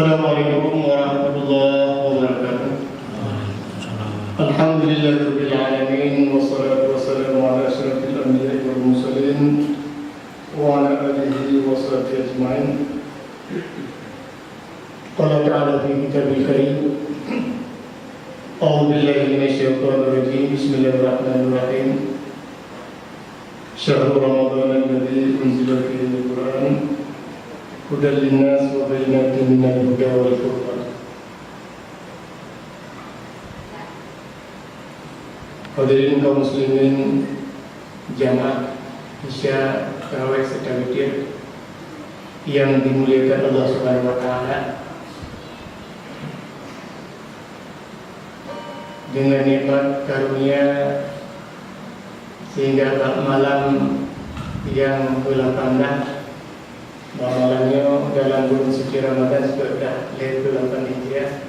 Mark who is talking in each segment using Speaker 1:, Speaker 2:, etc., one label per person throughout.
Speaker 1: Assalamualaikum warahmatullahi wabarakatuh. Alhamdulillahirabbil alamin wassalatu wassalamu ala asyrafil anbiya'i wal mursalin wa ala alihi wa sahbihi ajmain. Qala ta'ala fi kitabil karim. A'udzu billahi minasy syaithanir rajim. Bismillahirrahmanirrahim. Syahrul Ramadan alladzi unzila fihi al-Qur'an hudan linnas wa bayyinatin minal huda wal furqan. Hadirin kaum muslimin jamaah Isya Tarawih serta Witir yang dimuliakan Allah Subhanahu wa taala, dengan nikmat karunia sehingga malam yang ke-18 malamnya dalam bulan suci Ramadan sudah Lailatul 8 Hijriah,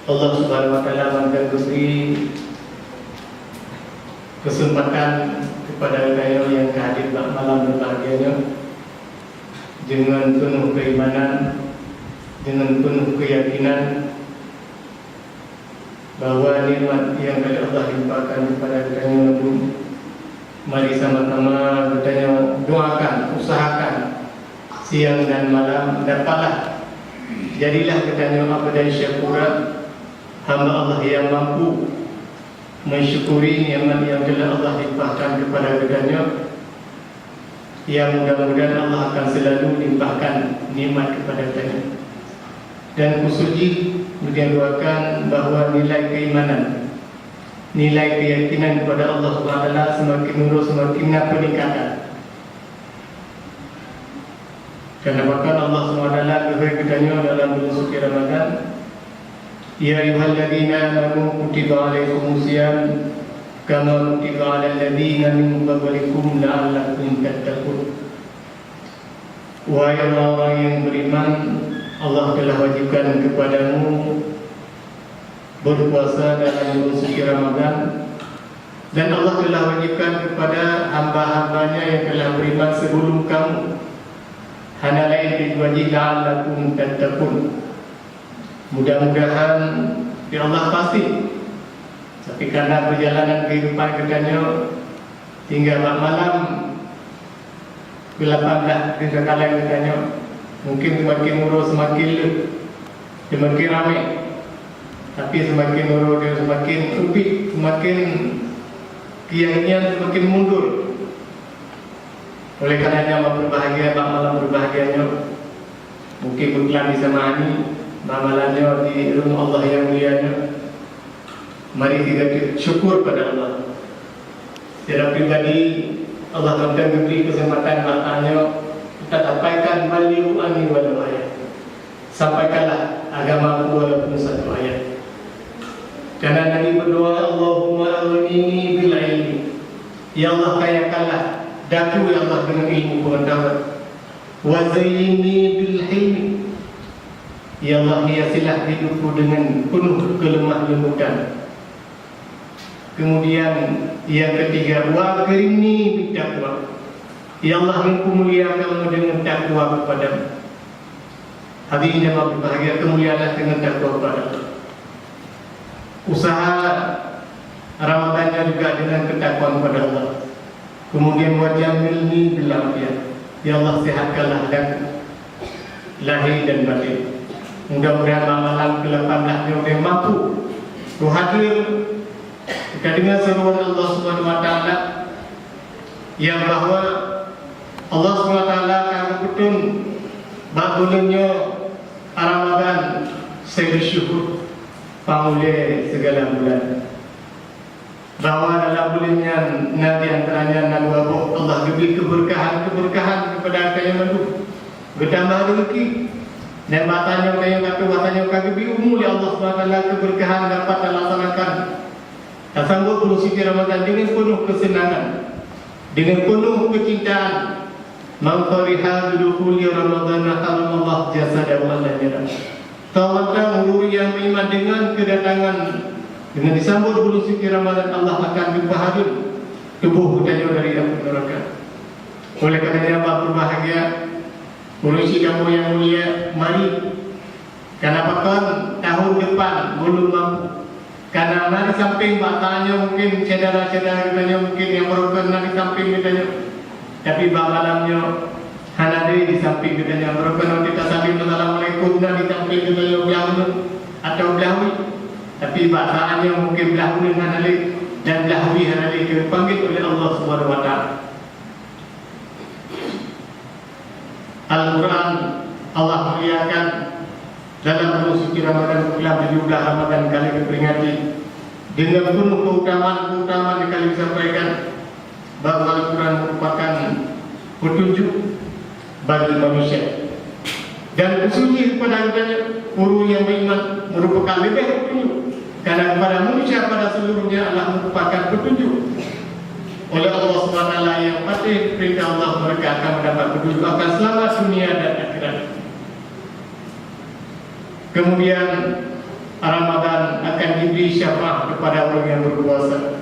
Speaker 1: Allah Subhanahu wa taala memberi kesempatan kepada kita yang hadir malam berbahagianya dengan penuh keimanan, dengan penuh keyakinan bahwa nikmat yang dari Allah limpahkan kepada kita itu. Mari sama-sama kita doakan, usahakan siang dan malam dapatlah jadilah kita abdan syakura, hamba Allah yang mampu mensyukuri nikmat yang telah Allah limpahkan kepada kita, yang mudah-mudahan Allah akan selalu limpahkan nikmat kepada kita. Dan kusuji mendoakan bahwa nilai keimanan, nilai keyakinan kepada Allah SWT semakin menurut, semakin peningkatan. Karena bahkan Allah SWT berfirman dalam bulan suci Ramadan, Ya ayyuhalladzina amanu kutiba alaikumus syiyam kama kutiba alal ladzina min qablikum la'allakum tattaqun. Wahai orang yang beriman, Allah telah wajibkan kepadamu berpuasa dalam bulan suci Ramadan, dan Allah telah wajibkan kepada hamba-hambanya yang telah beriman sebelum kamu, hanya lain diwajib la'allakum tattaqun. Mudah-mudahan ya Allah pasti. Tapi karena perjalanan kehidupan katanya hingga malam ke-18 hingga kalian katanya mungkin semakin murah semakin ramai, tapi semakin murah dia semakin upik, semakin kiainya semakin mundur. Oleh karenanya berbahagia malam berbahagianya mungkin berkelan di samani amalannya di rumah Allah yang mulianya. Mari kita syukur pada Allah. Secara pribadi Allah telah memberi kesempatan makanya kita sampaikan baliu ani walau ayat. Sampaikanlah agama walaupun satu ayat. Karena Nabi berdoa, Allahumma aghnini bil ilmi. Ya Allah, kayakanlah daku ya Allah dengan ilmu pengetahuan. Wa zayyini bil hilmi. Ya Allah, hiasilah hidupku dengan penuh kelemah lembutan. Kemudian yang ketiga, wa akrimni bittaqwa. Ya Allah, engkau muliakanmu dengan takwa kepadamu. Hadirin yang berbahagia, kemuliaanlah dengan takwa kepadamu. Usaha Ramadannya juga dengan ketakwaan kepada Allah. Kemudian wajamilni bil afiyah. Ya Allah, sehatkanlah daku lahir dan batin. Mudah-mudahan malam ke-18 yang mampu hadir kita dengar seruan Allah Subhanahu wa taala yang bahwa Allah Subhanahu wa taala akan betul bagulnya Ramadan sebagai syukur pamule segala bulan. Bahwa dalam bulannya nanti antaranya nabu Allah beri keberkahan kepada kalian itu, bertambah rezeki. Dan matanya kami umum ya Allah SWT keberkahan dapat dilaksanakan. Tak sanggup bulan suci Ramadan dengan penuh kesenangan, dengan penuh kecintaan. Man fariha bidukhuli Ramadan halallahu jasadahu ala jannah. Tawakal guru yang beriman dengan kedatangan, dengan disambut bulan suci Ramadan, Allah akan berbahagia tubuh kita dari api neraka. Oleh kerana Allah berbahagia, Manusia kamu yang mulia, mari Karena bahkan tahun depan belum mampu. Karena nanti samping batanya mungkin cedera-cedera katanya mungkin yang merupakan nanti samping katanya. Tapi malamnya hanade di samping katanya merupakan kita saling assalamualaikum dan di samping katanya belahun atau belahui. Tapi batanya mungkin belahun hanade dan belahui hanade dipanggil oleh Allah Subhanahu Wa Taala. Al-Quran Allah muliakan dalam bulan suci Ramadan telah 17 Ramadan kali diperingati dengan penuh keutamaan yang kali disampaikan bahawa Al-Quran merupakan petunjuk bagi manusia dan khususnya kepada orang yang beriman merupakan lebih petunjuk karena kepada manusia pada seluruhnya Allah merupakan petunjuk oleh Allah SWT yang pasti perintah Allah mereka akan mendapat petunjuk akan selamat dunia dan akhirat. Kemudian Ramadan akan diberi syafaat kepada orang yang berpuasa.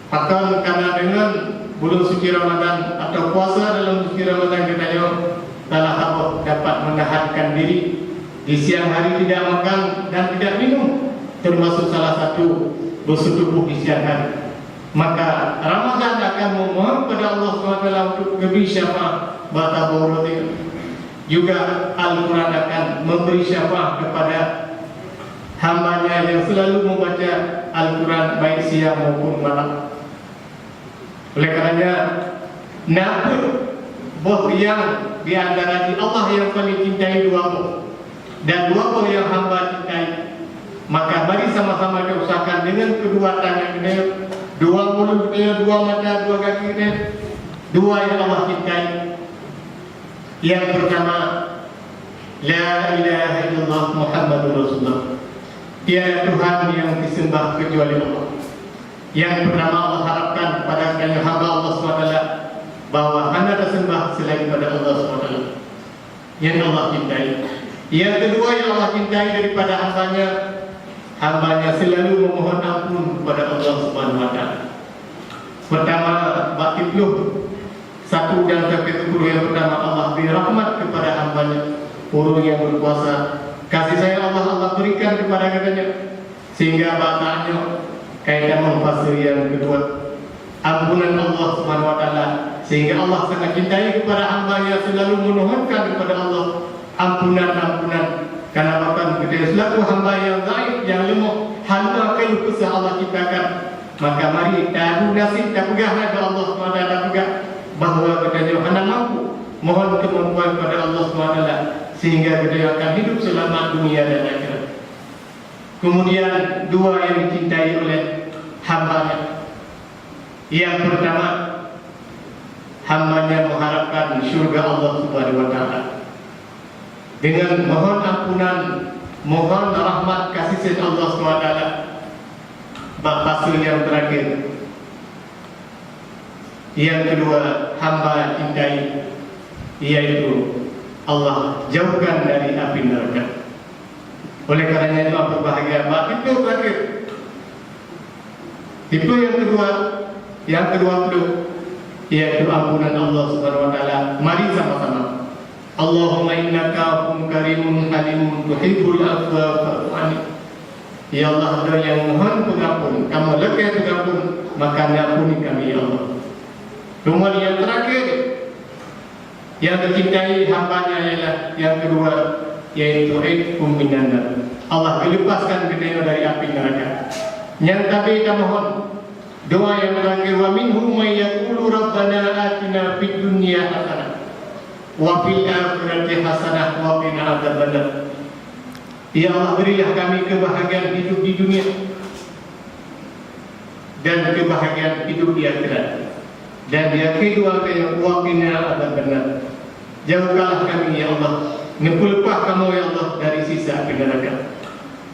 Speaker 1: Akan karena dengan bulan suci Ramadan atau puasa dalam suci Ramadan katanya telah dapat menahankan diri di siang hari tidak makan dan tidak minum, termasuk salah satu bersetubuh di siang hari. Maka Ramadan akan memohon kepada Allah SWT untuk memberi syafaat bata bawalatik. Juga Al-Quran akan memberi syafaat kepada hambanya yang selalu membaca Al-Quran baik siang maupun malam. Oleh karenanya, napa boh yang di antara Allah yang paling cintai dua boh dan dua boh yang hamba cintai. Maka mari sama-sama kita usahakan dengan kedua tangan kita, dua mulut kita, dua mata, dua kaki kita, dua yang Allah cintai. Yang pertama, La ilaha illallah Muhammadur Rasulullah. Tiada Tuhan yang disembah kecuali Allah. Yang pertama Allah harapkan kepada hamba Allah SWT bahawa hanya ada sembah selain pada Allah SWT yang Allah cintai. Yang kedua yang Allah cintai daripada hambanya selalu memohon ampun kepada Allah SWT. Pertama, bakitluh 1 dan sampai 10 yang pertama Allah beri rahmat kepada hambanya orang yang berpuasa. Kasih sayang Allah berikan kepada katanya sehingga batanya kaitan memfasir yang kedua ampunan Allah Subhanahu Wa Taala sehingga Allah sangat cintai kepada hambanya selalu memohonkan kepada Allah ampunan karena bahkan kita selaku hamba yang zaif yang lemah hamba keluh kesah Allah ciptakan. Maka mari tadu nasib tak pegah kepada Allah SWT tak pegah bahawa kita hanya mampu mohon kemampuan kepada Allah SWT sehingga kita akan hidup selamat dunia dan akhirat. Kemudian dua yang dicintai oleh hambanya. Yang pertama, hambanya mengharapkan syurga Allah Subhanahu Wa Taala dengan mohon ampunan, mohon rahmat kasih sayang Allah SWT. Pasal yang terakhir, yang kedua hamba cintai yaitu Allah jauhkan dari api neraka. Oleh karenanya itu berbahagia itu terakhir. Tipe yang kedua yaitu ampunan Allah Subhanahu Wa Taala. Mari sama-sama. Allahumma innaka afuwwun karimun halimun tuhibbul afwa fa'fu anni. Ya Allah, Engkau yang mohon pengampun, kamu lekas pengampun, maka ampuni kami ya Allah. Kemudian yang terakhir yang tercintai hambanya ialah yang kedua yaitu itqum minan nar. Allah melepaskan kita dari api neraka. Yang tapi kita mohon doa yang terakhir wa minhum may yaqulu rabbana atina fid dunya hasanah wa fil akhirati hasanah wa qina adzabannar. Ya Allah, berilah kami kebahagiaan hidup di dunia dan kebahagiaan hidup di akhirat. Dan yang kedua waqina adzabannar. Jauhkanlah kami ya Allah, nepulpah kamu ya Allah dari sisa api neraka.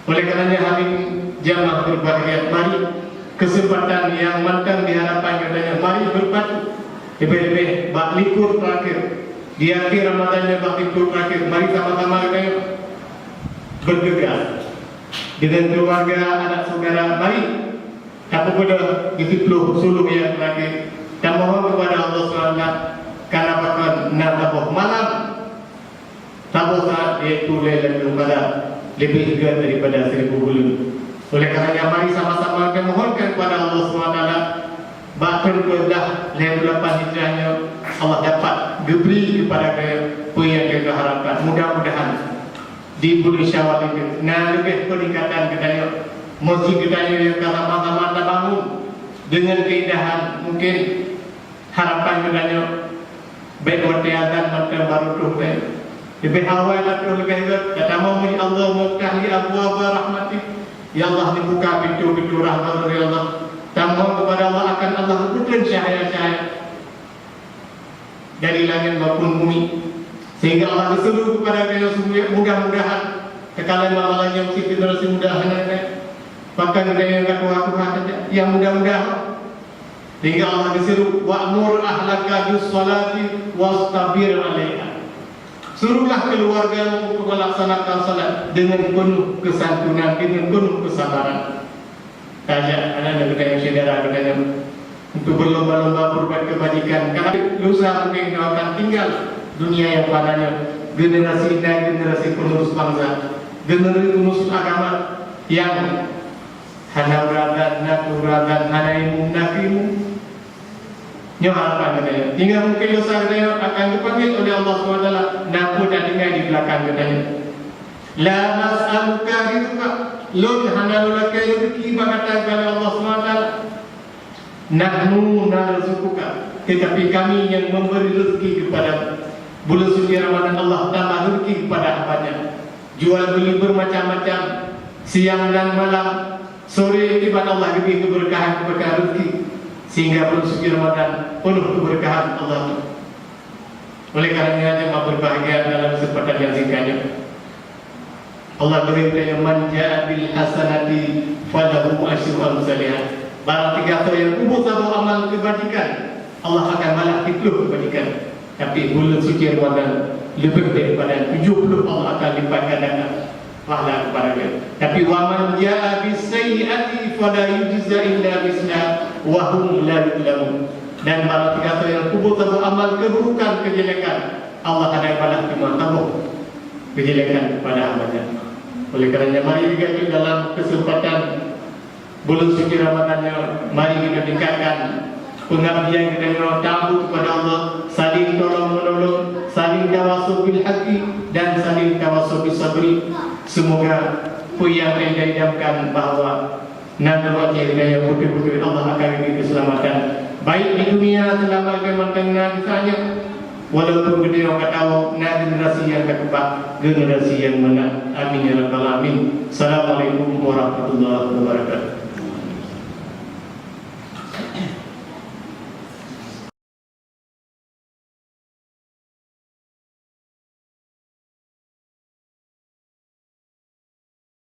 Speaker 1: Oleh karenanya hari ini jamaah berbahagia, mari kesempatan yang matang diharapkan katanya mari berpatu lebih-lebih bak likur terakhir di akhir Ramadannya bak likur terakhir. Mari sama-sama katanya bergegas dengan keluarga, anak saudara. Mari tak boleh disipluk suluh yang terakhir. Dan mohon kepada Allah SWT karena bahkan nak malam tak Satu saat dia tulis kepada lebih juga daripada 1000 bulan. Oleh kerana mari sama-sama kita mohonkan kepada Allah SWT, bahkan kepada lepas hijrahnya Allah dapat diberi kepada apa yang kita harapkan. Mudah-mudahan di bulan Syawal ini lebih peningkatan katanya masjid katanya yang sama-sama kita bangun dengan keindahan. Mungkin harapan katanya baik waktu azan makan baru tuh lebih awal atau lebih kata mau Allah mengkahli abwaab rahmatih. Ya Allah dibuka pintu-pintu rahmat dari Allah. Tamu kepada Allah akan Allah berikan cahaya-cahaya dari langit maupun bumi, sehingga Allah berseru kepada kita semua. Mudah-mudahan kekalahan malam yang mesti generasi mudah-mudahan bahkan ada yang aku yang mudah-mudahan, sehingga Allah berseru wa'mur ahlaka bis-salati wastabir 'alaiha. Suruhlah keluarga untuk melaksanakan salat dengan penuh kesantunan, dengan penuh kesabaran. Tanya anak-anak yang saudara katanya untuk berlomba-lomba berbuat kebajikan, karena lusa mungkin kau akan tinggal dunia yang padanya. Generasi dan generasi penerus bangsa, generasi penerus agama yang hanawradan, nakuradan, hanaimu, nakimu. Nyo harapan katanya. Tinggal mungkin lusa katanya akan dipanggil oleh Allah SWT. Namun dan tinggal di belakang katanya. La nas'aluka rizqa lun hanalulaka yudki bakatan kepada Allah SWT. Nahnu narzukuka, tetapi kami yang memberi rezeki kepada bulan suci Ramadan. Allah tambah rezeki kepada hambanya. Jual beli bermacam-macam, siang dan malam, sore ibadah Allah lebih keberkahan rezeki, sehingga bulan suci Ramadan penuh keberkahan Allah. Oleh karenanya jemaah berbahagia dalam kesempatan yang singkatnya, Allah beritahu man ja'a bil hasanati falahu asyru amsalihah. Barang 3 tahun yang kubur satu amal kebajikan, Allah akan balas 30 kebajikan. Tapi bulan suci Ramadan lebih daripada 70 Allah akan lipat gandakan pahala kepada dia. Tapi wa man ja'a bis sayyi'ati fala yujza illa bislaha wa hum la yuzlamun. Dan barang 3 tahun yang kubur satu amal keburukan, kejelekan, Allah akan balas cuma tambah kejelekan kepada hamba-Nya. Oleh kerana mari kita dalam kesempatan bulan suci Ramadan, mari kita tingkatkan pengabdian kita tabu kepada Allah, saling tolong-menolong, saling tawassul bil haqqi dan saling tawassul bis sabri. Semoga apa yang kita idamkan bahawa nanti waktu yang betul-betul Allah akan beri keselamatan baik di dunia selama kemantangan misalnya, walaupun kita orang tahu generasi yang terkebak, generasi yang menang. Amin ya rabbal alamin. Assalamualaikum warahmatullahi wabarakatuh.